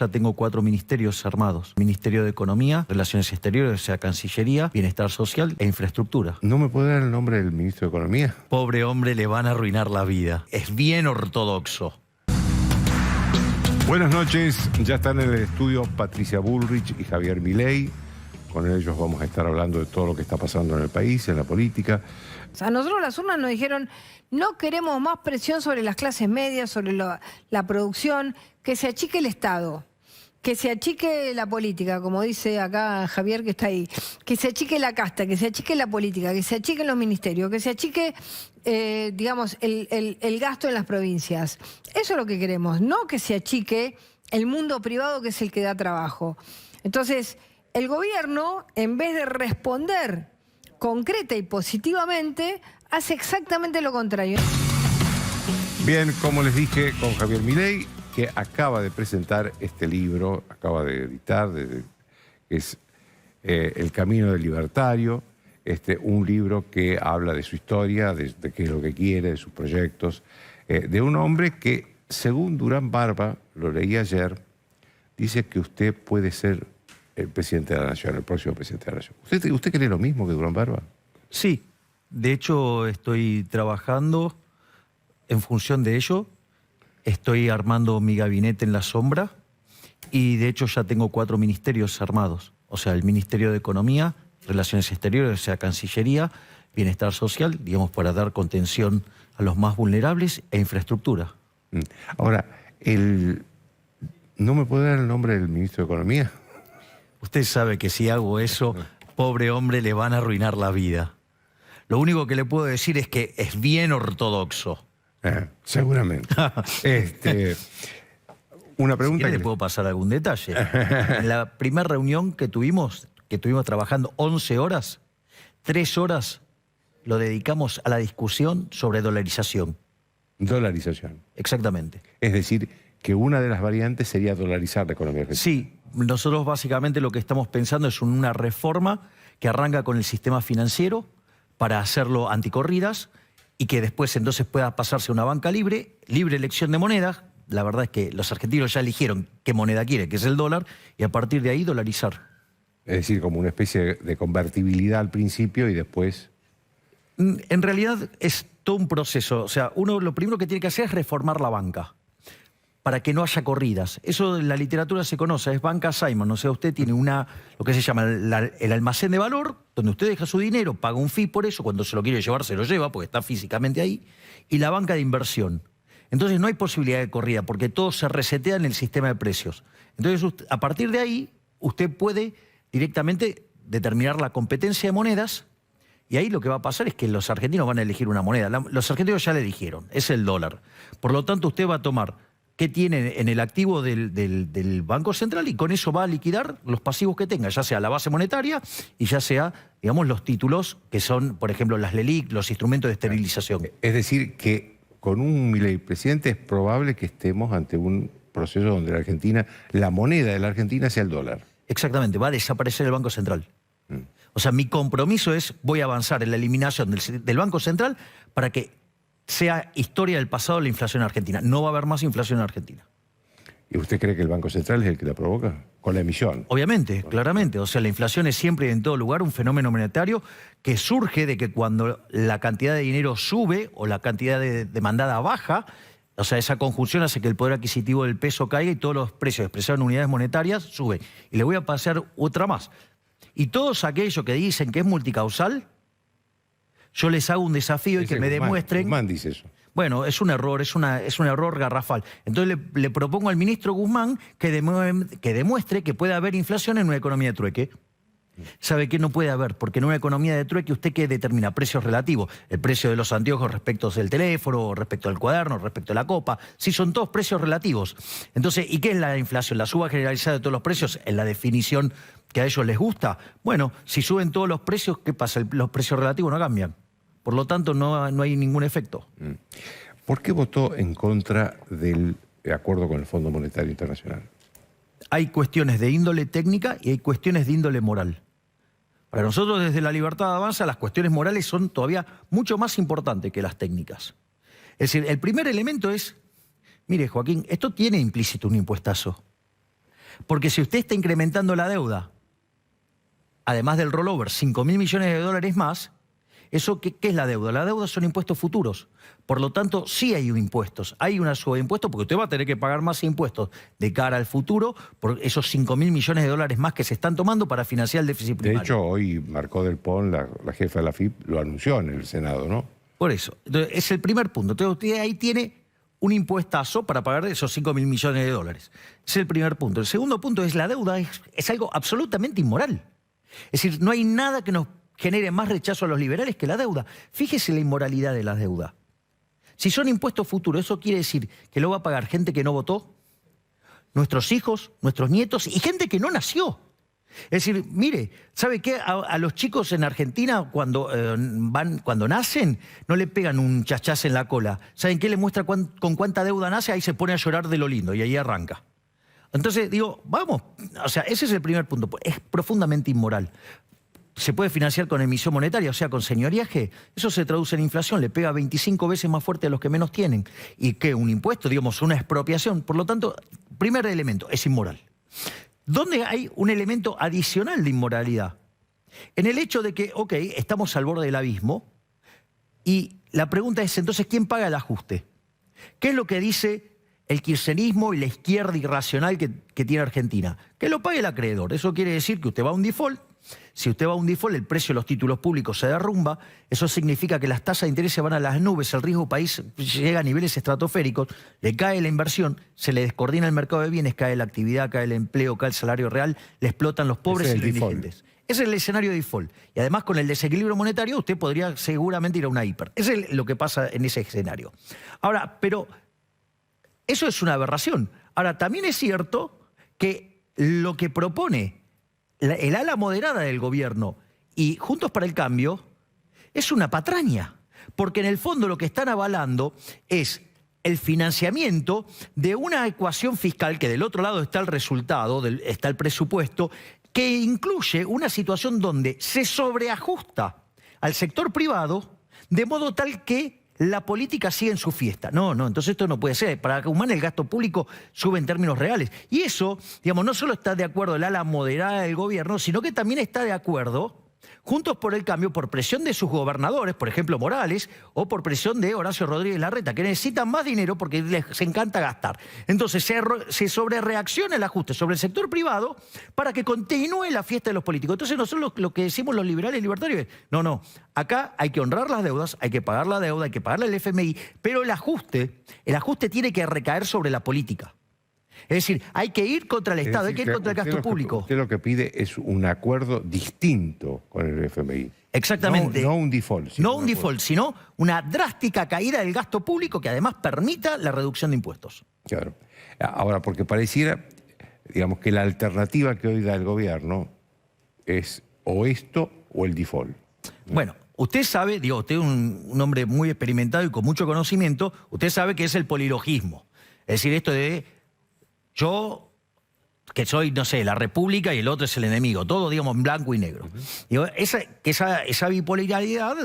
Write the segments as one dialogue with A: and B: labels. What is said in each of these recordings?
A: ya tengo 4 ministerios armados. Ministerio de Economía, Relaciones Exteriores, o sea, Cancillería, Bienestar Social e Infraestructura.
B: ¿No me puede dar el nombre del ministro de Economía?
A: Pobre hombre, le van a arruinar la vida. Es bien ortodoxo.
B: Buenas noches, ya están en el estudio Patricia Bullrich y Javier Milei. Con ellos vamos a estar hablando de todo lo que está pasando en el país, en la política.
C: A nosotros las urnas nos dijeron, no queremos más presión sobre las clases medias, sobre la producción, que se achique el Estado, que se achique la política, como dice acá Javier que está ahí, que se achique la casta, que se achique la política, que se achiquen los ministerios, que se achique, digamos, el gasto en las provincias. Eso es lo que queremos, no que se achique el mundo privado que es el que da trabajo. Entonces, el gobierno, en vez de responder concreta y positivamente, hace exactamente lo contrario.
B: Bien, como les dije, con Javier Milei, que acaba de presentar este libro, acaba de editar, que es El Camino del Libertario, un libro que habla de su historia, de qué es lo que quiere, de sus proyectos, de un hombre que, según Durán Barba, lo leí ayer, dice que usted puede ser el presidente de la Nación, el próximo presidente de la Nación. ¿Usted cree lo mismo que Durán Barba?
A: Sí, de hecho estoy trabajando en función de ello. Estoy armando mi gabinete en la sombra y de hecho ya tengo 4 ministerios armados. O sea, el Ministerio de Economía, Relaciones Exteriores, o sea, Cancillería, Bienestar Social, digamos, para dar contención a los más vulnerables e infraestructura.
B: Ahora, ¿no me puede dar el nombre del ministro de Economía?
A: Usted sabe que si hago eso, pobre hombre, le van a arruinar la vida. Lo único que le puedo decir es que es bien ortodoxo.
B: Seguramente. Una pregunta.
A: Si quiere, le puedo pasar algún detalle. En la primera reunión que tuvimos trabajando 11 horas, 3 horas lo dedicamos a la discusión sobre dolarización.
B: Dolarización.
A: Exactamente.
B: Es decir, que una de las variantes sería dolarizar la economía argentina.
A: Sí, nosotros básicamente lo que estamos pensando es una reforma que arranca con el sistema financiero para hacerlo anticorridas y que después entonces pueda pasarse a una banca libre, libre elección de monedas. La verdad es que los argentinos ya eligieron qué moneda quiere, que es el dólar, y a partir de ahí dolarizar.
B: Es decir, como una especie de convertibilidad al principio y después...
A: En realidad es todo un proceso. O sea, uno lo primero que tiene que hacer es reformar la banca para que no haya corridas. Eso en la literatura se conoce, es banca Simon. O sea, usted tiene lo que se llama el almacén de valor, donde usted deja su dinero, paga un fee por eso, cuando se lo quiere llevar se lo lleva, porque está físicamente ahí, y la banca de inversión. Entonces no hay posibilidad de corrida, porque todo se resetea en el sistema de precios. Entonces, a partir de ahí, usted puede directamente determinar la competencia de monedas, y ahí lo que va a pasar es que los argentinos van a elegir una moneda. Los argentinos ya le eligieron, es el dólar. Por lo tanto, usted va a tomar qué tiene en el activo del Banco Central y con eso va a liquidar los pasivos que tenga, ya sea la base monetaria y ya sea, digamos, los títulos que son, por ejemplo, las LELIQ, los instrumentos de esterilización.
B: Es decir, que con un Milei presidente es probable que estemos ante un proceso donde la moneda de la Argentina sea el dólar.
A: Exactamente, va a desaparecer el Banco Central. O sea, mi compromiso es, voy a avanzar en la eliminación del Banco Central para que sea historia del pasado la inflación argentina. No va a haber más inflación en Argentina.
B: ¿Y usted cree que el Banco Central es el que la provoca? Con la emisión.
A: Obviamente, claramente. O sea, la inflación es siempre y en todo lugar un fenómeno monetario que surge de que cuando la cantidad de dinero sube o la cantidad demandada baja, o sea, esa conjunción hace que el poder adquisitivo del peso caiga y todos los precios expresados en unidades monetarias suben. Y le voy a pasar otra más. Y todos aquellos que dicen que es multicausal, yo les hago un desafío y que me demuestren...
B: Guzmán dice eso.
A: Bueno, es un error, es un error garrafal. Entonces le propongo al ministro Guzmán que demuestre que puede haber inflación en una economía de trueque. ¿Sabe qué no puede haber? Porque en una economía de trueque, ¿usted qué determina? Precios relativos. El precio de los anteojos respecto del teléfono, respecto al cuaderno, respecto a la copa. Sí, son todos precios relativos. Entonces, ¿y qué es la inflación? ¿La suba generalizada de todos los precios? En la definición que a ellos les gusta. Bueno, si suben todos los precios, ¿qué pasa? Los precios relativos no cambian. Por lo tanto, no hay ningún efecto.
B: ¿Por qué votó en contra del acuerdo con el Fondo Monetario Internacional?
A: Hay cuestiones de índole técnica y hay cuestiones de índole moral. Para nosotros, desde La Libertad Avanza, las cuestiones morales son todavía mucho más importantes que las técnicas. Es decir, el primer elemento es, mire, Joaquín, esto tiene implícito un impuestazo. Porque si usted está incrementando la deuda, además del rollover, 5.000 millones de dólares más, ¿eso qué es la deuda? La deuda son impuestos futuros. Por lo tanto, sí hay impuestos. Hay una suba de impuestos porque usted va a tener que pagar más impuestos de cara al futuro por esos 5.000 millones de dólares más que se están tomando para financiar el déficit primario.
B: De hecho, hoy Marcó del Pon, la jefa de la FIP, lo anunció en el Senado, ¿no?
A: Por eso. Entonces, es el primer punto. Entonces, usted ahí tiene un impuestazo para pagar esos 5.000 millones de dólares. Es el primer punto. El segundo punto es la deuda es algo absolutamente inmoral. Es decir, no hay nada que nos genere más rechazo a los liberales que la deuda. Fíjese la inmoralidad de la deuda. Si son impuestos futuros, eso quiere decir que lo va a pagar gente que no votó, nuestros hijos, nuestros nietos y gente que no nació. Es decir, mire, ¿sabe qué? A los chicos en Argentina cuando nacen no le pegan un chachás en la cola. ¿Saben qué? Le muestra con cuánta deuda nace, ahí se pone a llorar de lo lindo y ahí arranca. Entonces digo, vamos, o sea, ese es el primer punto. Es profundamente inmoral. Se puede financiar con emisión monetaria, o sea, con señoriaje. Eso se traduce en inflación, le pega 25 veces más fuerte a los que menos tienen. ¿Y qué? Un impuesto, digamos, una expropiación. Por lo tanto, primer elemento, es inmoral. ¿Dónde hay un elemento adicional de inmoralidad? En el hecho de que, ok, estamos al borde del abismo y la pregunta es, entonces, ¿quién paga el ajuste? ¿Qué es lo que dice el kirchnerismo y la izquierda irracional que tiene Argentina? Que lo pague el acreedor. Eso quiere decir que usted va a un default. Si usted va a un default, el precio de los títulos públicos se derrumba. Eso significa que las tasas de interés se van a las nubes, el riesgo país llega a niveles estratosféricos, le cae la inversión, se le descoordina el mercado de bienes, cae la actividad, cae el empleo, cae el salario real, le explotan los pobres y los indigentes. Ese es el escenario de default. Y además con el desequilibrio monetario usted podría seguramente ir a una hiper. Eso es lo que pasa en ese escenario. Ahora, pero eso es una aberración. Ahora, también es cierto que lo que propone el ala moderada del gobierno y Juntos para el Cambio es una patraña, porque en el fondo lo que están avalando es el financiamiento de una ecuación fiscal que del otro lado está el resultado, está el presupuesto, que incluye una situación donde se sobreajusta al sector privado de modo tal que la política sigue en su fiesta. No, entonces esto no puede ser. Para que humane el gasto público sube en términos reales. Y eso, digamos, no solo está de acuerdo el ala moderada del gobierno, sino que también está de acuerdo Juntos por el Cambio por presión de sus gobernadores, por ejemplo Morales, o por presión de Horacio Rodríguez Larreta, que necesitan más dinero porque les encanta gastar. Entonces se sobrereacciona el ajuste sobre el sector privado para que continúe la fiesta de los políticos. Entonces nosotros lo que decimos los liberales y libertarios es, no, acá hay que honrar las deudas, hay que pagar la deuda, hay que pagarle al FMI, pero el ajuste tiene que recaer sobre la política. Es decir, hay que ir contra el Estado, hay que ir contra el gasto público.
B: Usted lo que pide es un acuerdo distinto con el FMI.
A: Exactamente.
B: No un default.
A: No un default, sino una drástica caída del gasto público que además permita la reducción de impuestos.
B: Claro. Ahora, porque pareciera, digamos, que la alternativa que hoy da el gobierno es o esto o el default.
A: Bueno, usted sabe, usted es un hombre muy experimentado y con mucho conocimiento, usted sabe que es el polilogismo. Es decir, esto de yo, que soy, no sé, la república y el otro es el enemigo, todo, digamos, en blanco y negro. Esa bipolaridad,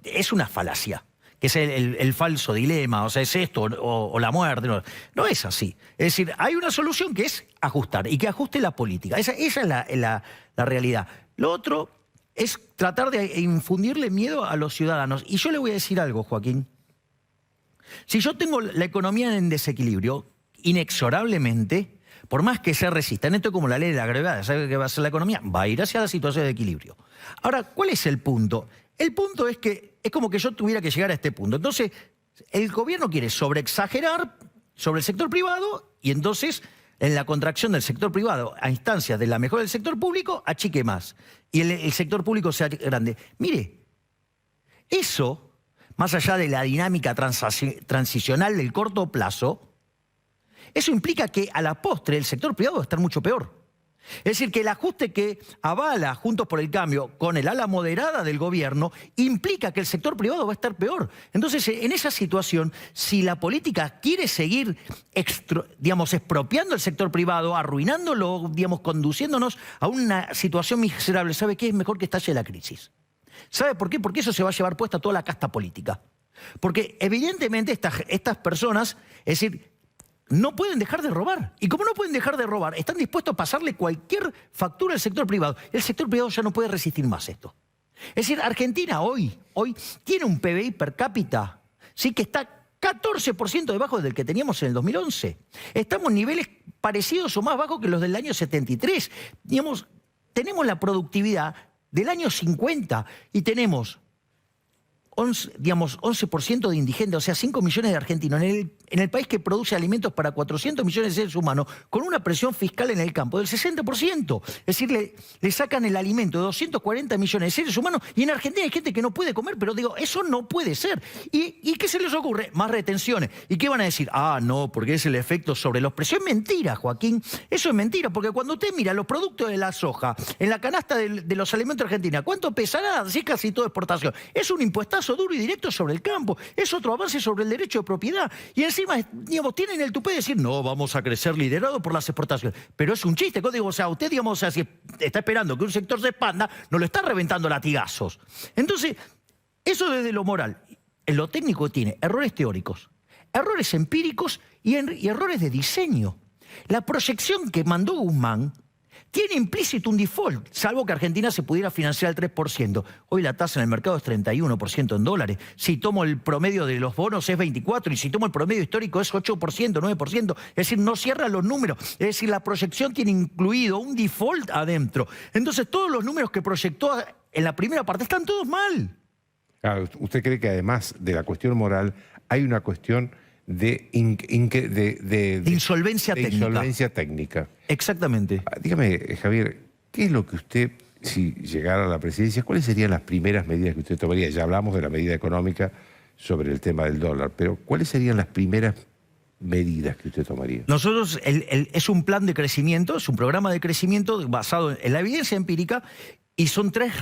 A: es una falacia, que es el falso dilema, o sea, es esto o la muerte. No es así. Es decir, hay una solución que es ajustar y que ajuste la política. Esa es la realidad. Lo otro es tratar de infundirle miedo a los ciudadanos. Y yo le voy a decir algo, Joaquín. Si yo tengo la economía en desequilibrio, inexorablemente, por más que se resistan, esto es como la ley de la gravedad, ¿sabe qué va a hacer la economía? Va a ir hacia la situación de equilibrio. Ahora, ¿cuál es el punto? El punto es que es como que yo tuviera que llegar a este punto. Entonces, el gobierno quiere sobreexagerar sobre el sector privado y entonces, en la contracción del sector privado a instancias de la mejora del sector público, achique más. Y el sector público sea grande. Mire, eso, más allá de la dinámica transicional del corto plazo, eso implica que a la postre el sector privado va a estar mucho peor. Es decir, que el ajuste que avala Juntos por el Cambio con el ala moderada del gobierno implica que el sector privado va a estar peor. Entonces, en esa situación, si la política quiere seguir, expropiando el sector privado, arruinándolo, conduciéndonos a una situación miserable, ¿sabe qué? Es mejor que estalle la crisis. ¿Sabe por qué? Porque eso se va a llevar puesta toda la casta política. Porque evidentemente estas personas, es decir, no pueden dejar de robar. Y como no pueden dejar de robar, están dispuestos a pasarle cualquier factura al sector privado. El sector privado ya no puede resistir más esto. Es decir, Argentina hoy tiene un PBI per cápita, ¿sí?, que está 14% debajo del que teníamos en el 2011. Estamos en niveles parecidos o más bajos que los del año 73. Digamos, tenemos la productividad del año 50 y tenemos 11% de indigentes, o sea, 5 millones de argentinos en el país que produce alimentos para 400 millones de seres humanos, con una presión fiscal en el campo del 60%. Es decir, le sacan el alimento de 240 millones de seres humanos y en Argentina hay gente que no puede comer, pero digo, eso no puede ser. ¿Y qué se les ocurre? Más retenciones. ¿Y qué van a decir? Ah, no, porque es el efecto sobre los precios. Es mentira, Joaquín. Eso es mentira, porque cuando usted mira los productos de la soja en la canasta de los alimentos de Argentina, ¿cuánto pesará? Si es casi todo exportación. Es un impuestazo duro y directo sobre el campo. Es otro avance sobre el derecho de propiedad. Y encima, digamos, tienen el tupé de decir, no, vamos a crecer liderado por las exportaciones. Pero es un chiste. Digo, o sea, usted, digamos, o sea, si está esperando que un sector se expanda, no lo está reventando latigazos. Entonces, eso desde lo moral. En lo técnico tiene errores teóricos, errores empíricos y errores de diseño. La proyección que mandó Guzmán tiene implícito un default, salvo que Argentina se pudiera financiar al 3%. Hoy la tasa en el mercado es 31% en dólares. Si tomo el promedio de los bonos es 24% y si tomo el promedio histórico es 8%, 9%. Es decir, no cierran los números. Es decir, la proyección tiene incluido un default adentro. Entonces, todos los números que proyectó en la primera parte están todos mal.
B: Claro, ¿usted cree que además de la cuestión moral hay una cuestión de
A: insolvencia técnica?
B: Insolvencia técnica.
A: Exactamente.
B: Dígame, Javier, ¿qué es lo que usted, si llegara a la presidencia, cuáles serían las primeras medidas que usted tomaría? Ya hablamos de la medida económica sobre el tema del dólar, pero ¿cuáles serían las primeras medidas que usted tomaría?
A: Nosotros, es un plan de crecimiento, es un programa de crecimiento basado en la evidencia empírica y son tres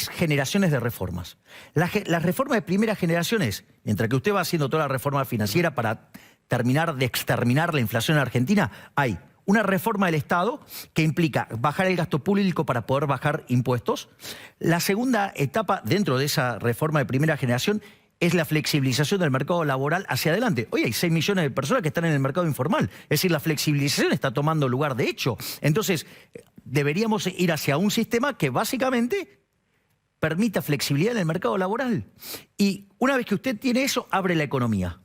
A: generaciones de reformas. La reforma de primera generación es, mientras que usted va haciendo toda la reforma financiera para terminar de exterminar la inflación en Argentina, hay una reforma del Estado que implica bajar el gasto público para poder bajar impuestos. La segunda etapa dentro de esa reforma de primera generación es la flexibilización del mercado laboral hacia adelante. Hoy hay 6 millones de personas que están en el mercado informal. Es decir, la flexibilización está tomando lugar de hecho. Entonces, deberíamos ir hacia un sistema que básicamente permita flexibilidad en el mercado laboral. Y una vez que usted tiene eso, abre la economía.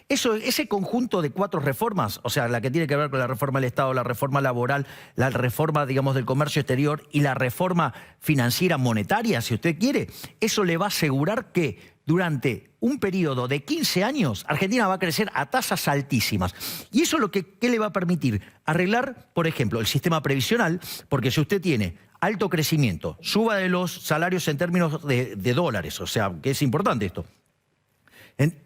A: Ese conjunto de 4 reformas, o sea, la que tiene que ver con la reforma del Estado, la reforma laboral, la reforma, digamos, del comercio exterior y la reforma financiera monetaria, si usted quiere, eso le va a asegurar que durante un periodo de 15 años, Argentina va a crecer a tasas altísimas. Y eso ¿qué le va a permitir? Arreglar, por ejemplo, el sistema previsional, porque si usted tiene alto crecimiento, suba de los salarios en términos de dólares, o sea, que es importante esto.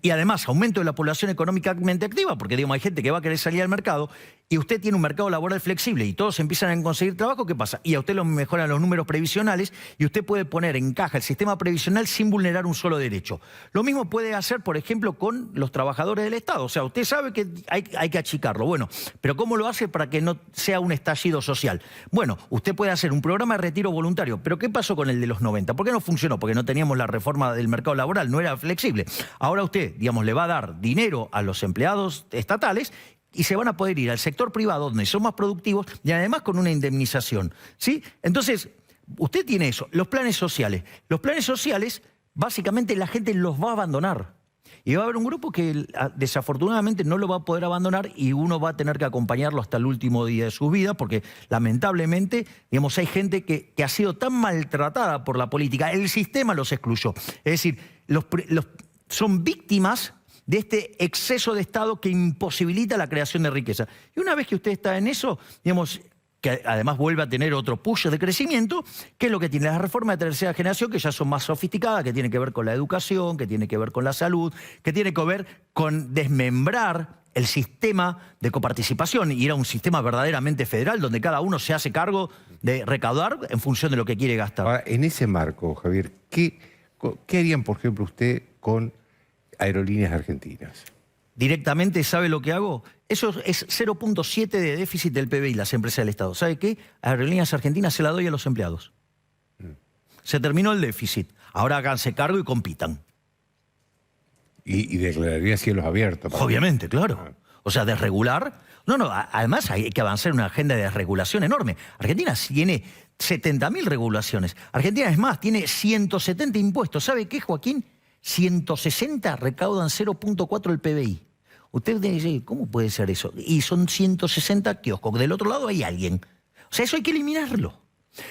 A: Y además, aumento de la población económicamente activa, porque digamos, hay gente que va a querer salir al mercado y usted tiene un mercado laboral flexible y todos empiezan a conseguir trabajo, ¿qué pasa? Y a usted lo mejoran los números previsionales y usted puede poner en caja el sistema previsional sin vulnerar un solo derecho. Lo mismo puede hacer, por ejemplo, con los trabajadores del Estado. O sea, usted sabe que hay que achicarlo. Bueno, pero ¿cómo lo hace para que no sea un estallido social? Bueno, usted puede hacer un programa de retiro voluntario. ¿Pero qué pasó con el de los 90? ¿Por qué no funcionó? Porque no teníamos la reforma del mercado laboral, no era flexible. Ahora usted, digamos, le va a dar dinero a los empleados estatales y se van a poder ir al sector privado donde son más productivos y además con una indemnización, ¿sí? Entonces, usted tiene eso, los planes sociales. Los planes sociales, básicamente la gente los va a abandonar. Y va a haber un grupo que desafortunadamente no lo va a poder abandonar y uno va a tener que acompañarlo hasta el último día de su vida porque lamentablemente, digamos, hay gente que ha sido tan maltratada por la política, el sistema los excluyó. Es decir, son víctimas de este exceso de Estado que imposibilita la creación de riqueza. Y una vez que usted está en eso, digamos, que además vuelve a tener otro push de crecimiento, ¿qué es lo que tiene? Las reformas de tercera generación que ya son más sofisticadas, que tienen que ver con la educación, que tienen que ver con la salud, que tienen que ver con desmembrar el sistema de coparticipación y ir a un sistema verdaderamente federal donde cada uno se hace cargo de recaudar en función de lo que quiere gastar.
B: Ahora, en ese marco, Javier, ¿qué harían, por ejemplo, usted con Aerolíneas Argentinas?
A: Directamente, ¿sabe lo que hago? Eso es 0.7 de déficit del PBI, las empresas del Estado. ¿Sabe qué? Aerolíneas Argentinas se la doy a los empleados. Se terminó el déficit. Ahora háganse cargo y compitan.
B: Y declararía cielos abiertos.
A: Obviamente, claro. o sea, desregular. No, además hay que avanzar en una agenda de desregulación enorme. Argentina tiene 70.000 regulaciones. Argentina, es más, tiene 170 impuestos. ¿Sabe qué, Joaquín? 160 recaudan 0.4 el PBI. Usted dice, ¿cómo puede ser eso? Y son 160 kioscos. Del otro lado hay alguien. O sea, eso hay que eliminarlo.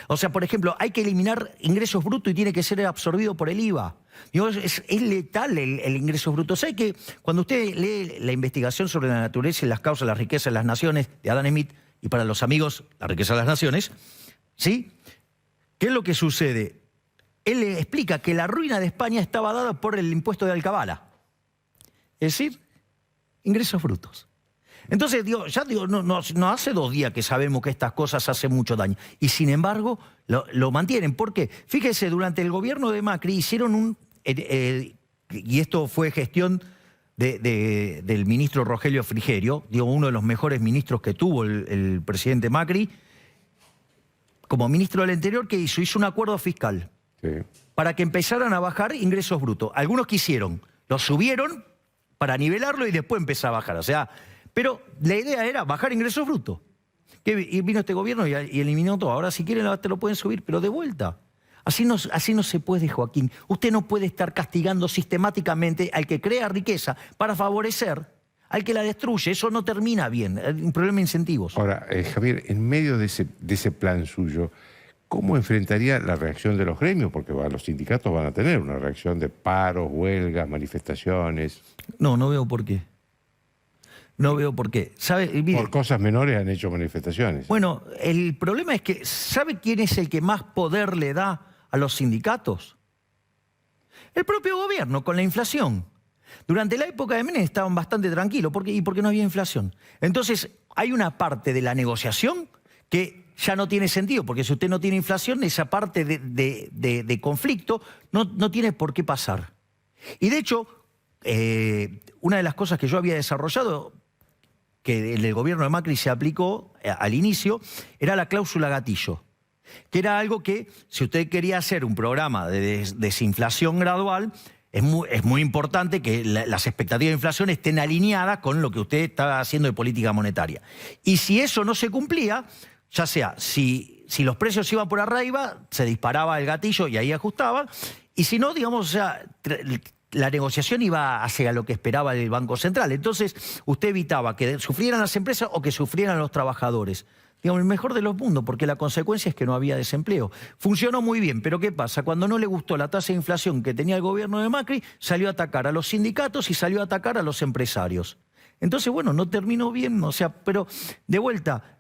A: O sea, por ejemplo, hay que eliminar ingresos brutos y tiene que ser absorbido por el IVA. Digo, es letal el ingreso bruto. ¿Sabe que cuando usted lee la investigación sobre la naturaleza y las causas de la riqueza de las naciones de Adam Smith, y para los amigos, la riqueza de las naciones, ¿sí? ¿Qué es lo que sucede? Él le explica que la ruina de España estaba dada por el impuesto de alcabala. Es decir, ingresos brutos. Entonces, no hace 2 días que sabemos que estas cosas hacen mucho daño. Y sin embargo, lo mantienen. ¿Por qué? Fíjese, durante el gobierno de Macri hicieron y esto fue gestión del ministro Rogelio Frigerio, uno de los mejores ministros que tuvo el presidente Macri, como ministro del Interior, ¿qué hizo? Hizo un acuerdo fiscal para que empezaran a bajar ingresos brutos. Algunos quisieron, los subieron para nivelarlo y después empezó a bajar. O sea, pero la idea era bajar ingresos brutos. Y vino este gobierno y eliminó todo. Ahora si quieren te lo pueden subir, pero de vuelta. Así no se puede, Joaquín. Usted no puede estar castigando sistemáticamente al que crea riqueza para favorecer al que la destruye. Eso no termina bien. Es un problema de incentivos.
B: Ahora, Javier, en medio de ese plan suyo, ¿cómo enfrentaría la reacción de los gremios? Porque los sindicatos van a tener una reacción de paros, huelgas, manifestaciones.
A: No veo por qué. No veo por qué. ¿Sabe? Mire,
B: por cosas menores han hecho manifestaciones.
A: Bueno, el problema es que, ¿sabe quién es el que más poder le da a los sindicatos? El propio gobierno, con la inflación. Durante la época de Menem estaban bastante tranquilos. ¿Por qué? Y porque no había inflación. Entonces, hay una parte de la negociación que ya no tiene sentido, porque si usted no tiene inflación, esa parte de conflicto no tiene por qué pasar. Y de hecho, una de las cosas que yo había desarrollado, que en el gobierno de Macri se aplicó al inicio, era la cláusula gatillo, que era algo que, si usted quería hacer un programa de desinflación gradual, es muy importante que las expectativas de inflación estén alineadas con lo que usted está haciendo de política monetaria. Y si eso no se cumplía, ya sea, si los precios iban por arriba, se disparaba el gatillo y ahí ajustaba, y si no, digamos, o sea, la negociación iba hacia lo que esperaba el Banco Central. Entonces, usted evitaba que sufrieran las empresas o que sufrieran los trabajadores. Digamos, el mejor de los mundos, porque la consecuencia es que no había desempleo. Funcionó muy bien, pero ¿qué pasa? Cuando no le gustó la tasa de inflación que tenía el gobierno de Macri, salió a atacar a los sindicatos y salió a atacar a los empresarios. Entonces, bueno, no terminó bien, o sea, pero de vuelta,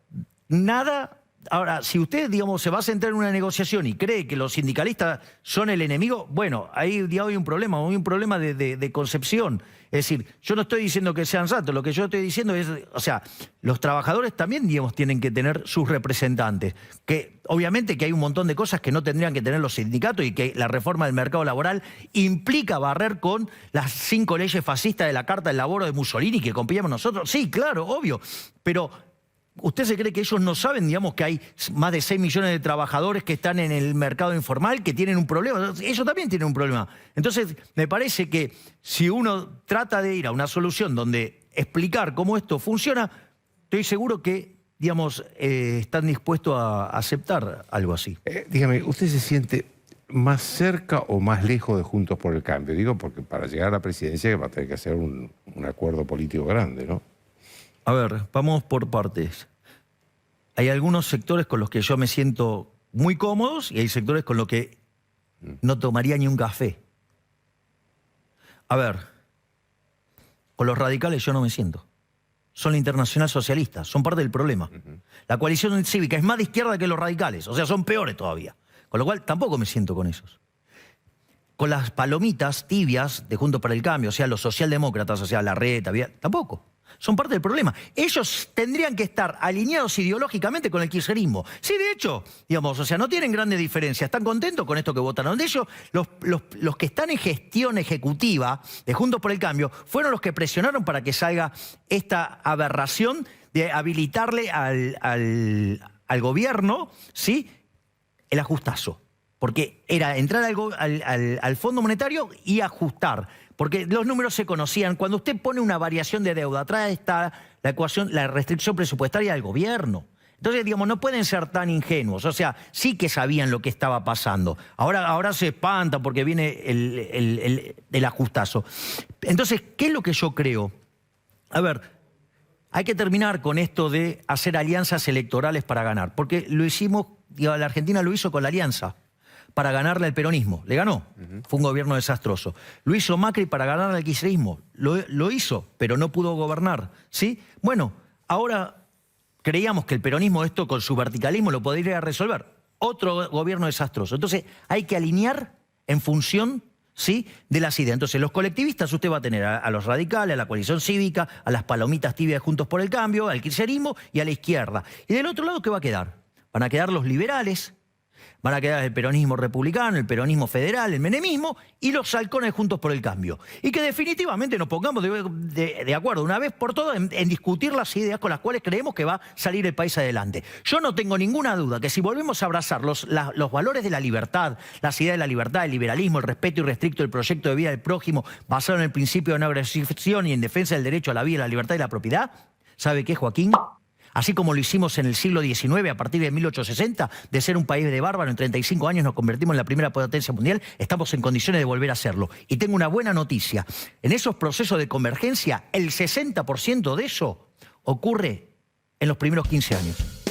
A: nada. Ahora, si usted, digamos, se va a centrar en una negociación y cree que los sindicalistas son el enemigo, bueno, ahí ya hay un problema de concepción. Es decir, yo no estoy diciendo que sean santos, lo que yo estoy diciendo es, o sea, los trabajadores también, digamos, tienen que tener sus representantes. Que obviamente que hay un montón de cosas que no tendrían que tener los sindicatos y que la reforma del mercado laboral implica barrer con las 5 leyes fascistas de la Carta del Laboro de Mussolini que copiamos nosotros. Sí, claro, obvio, pero ¿usted se cree que ellos no saben, digamos, que hay más de 6 millones de trabajadores que están en el mercado informal, que tienen un problema? Ellos también tienen un problema. Entonces, me parece que si uno trata de ir a una solución donde explicar cómo esto funciona, estoy seguro que, digamos, están dispuestos a aceptar algo así.
B: Dígame, ¿usted se siente más cerca o más lejos de Juntos por el Cambio? Digo, porque para llegar a la presidencia va a tener que hacer un acuerdo político grande, ¿no?
A: A ver, vamos por partes. Hay algunos sectores con los que yo me siento muy cómodos y hay sectores con los que no tomaría ni un café. A ver, con los radicales yo no me siento. Son la Internacional Socialista, son parte del problema. La coalición cívica es más de izquierda que los radicales, o sea, son peores todavía. Con lo cual tampoco me siento con esos. Con las palomitas tibias de Juntos para el Cambio, o sea, los socialdemócratas, o sea, Larreta, tampoco. Son parte del problema. Ellos tendrían que estar alineados ideológicamente con el kirchnerismo. Sí, de hecho, digamos, o sea, no tienen grandes diferencias. Están contentos con esto que votaron. De ellos, los que están en gestión ejecutiva de Juntos por el Cambio fueron los que presionaron para que salga esta aberración de habilitarle al gobierno, ¿sí?, el ajustazo. Porque era entrar al Fondo Monetario y ajustar. Porque los números se conocían. Cuando usted pone una variación de deuda, atrás está la ecuación, la restricción presupuestaria del gobierno. Entonces, digamos, no pueden ser tan ingenuos. O sea, sí que sabían lo que estaba pasando. Ahora se espantan porque viene el ajustazo. Entonces, ¿qué es lo que yo creo? A ver, hay que terminar con esto de hacer alianzas electorales para ganar. Porque lo hicimos, digo, la Argentina lo hizo con la alianza para ganarle al peronismo. Le ganó. Fue un gobierno desastroso. Lo hizo Macri para ganarle al kirchnerismo. Lo hizo, pero no pudo gobernar. ¿Sí? Bueno, ahora creíamos que el peronismo esto con su verticalismo lo podría resolver. Otro gobierno desastroso. Entonces hay que alinear en función, ¿sí?, de las ideas. Entonces los colectivistas usted va a tener a los radicales, a la coalición cívica, a las palomitas tibias de Juntos por el Cambio, al kirchnerismo y a la izquierda. Y del otro lado, ¿qué va a quedar? Van a quedar los liberales, van a quedar el peronismo republicano, el peronismo federal, el menemismo y los halcones Juntos por el Cambio. Y que definitivamente nos pongamos de acuerdo una vez por todas en discutir las ideas con las cuales creemos que va a salir el país adelante. Yo no tengo ninguna duda que si volvemos a abrazar los valores de la libertad, las ideas de la libertad, el liberalismo, el respeto irrestricto del proyecto de vida del prójimo basado en el principio de no agresión y en defensa del derecho a la vida, la libertad y la propiedad, ¿sabe qué, Joaquín? Así como lo hicimos en el siglo XIX, a partir de 1860, de ser un país de bárbaro, en 35 años nos convertimos en la primera potencia mundial, estamos en condiciones de volver a hacerlo. Y tengo una buena noticia. En esos procesos de convergencia, el 60% de eso ocurre en los primeros 15 años.